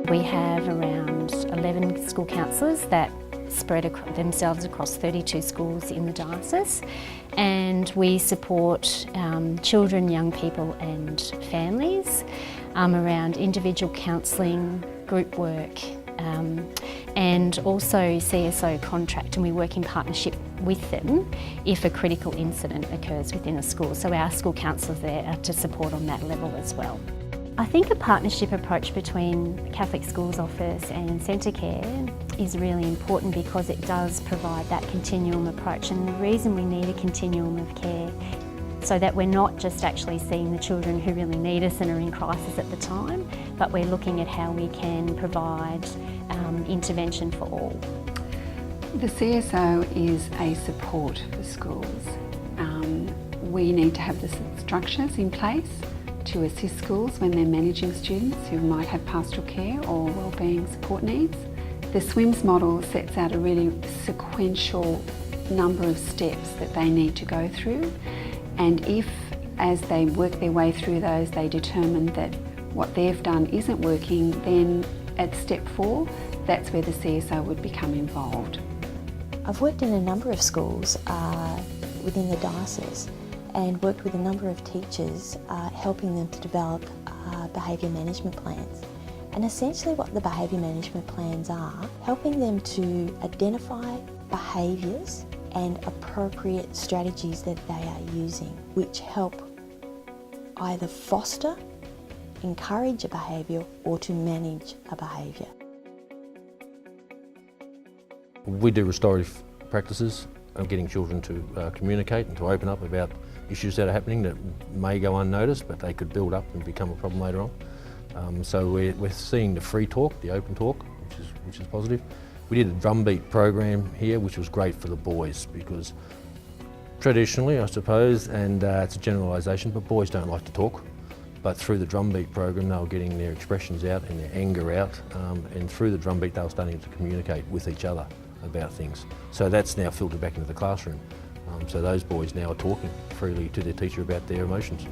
We have around 11 school counsellors that spread themselves across 32 schools in the diocese, and we support children, young people and families around individual counselling, group work, and also CSO contract, and we work in partnership with them if a critical incident occurs within a school. So our school counsellors there are to support on that level as well. I think a partnership approach between Catholic Schools Office and Centacare is really important because it does provide that continuum approach, and the reason we need a continuum of care so that we're not just actually seeing the children who really need us and are in crisis at the time, but we're looking at how we can provide intervention for all. The CSO is a support for schools. We need to have the structures in place to assist schools when they're managing students who might have pastoral care or wellbeing support needs. The SWIMS model sets out a really sequential number of steps that they need to go through, and if, as they work their way through those, they determine that what they've done isn't working, then at step 4, that's where the CSO would become involved. I've worked in a number of schools within the diocese and worked with a number of teachers helping them to develop behaviour management plans. And essentially what the behaviour management plans are, helping them to identify behaviours and appropriate strategies that they are using, which help either foster, encourage a behaviour or to manage a behaviour. We do restorative practices of getting children to communicate and to open up about issues that are happening that may go unnoticed, but they could build up and become a problem later on. So we're seeing the free talk, the open talk, which is positive. We did a drumbeat program here, which was great for the boys because traditionally, I suppose, and it's a generalisation, but boys don't like to talk. But through the drumbeat program, they were getting their expressions out and their anger out, and through the drumbeat, they were starting to communicate with each other about things. So that's now filtered back into the classroom. So those boys now are talking freely to their teacher about their emotions.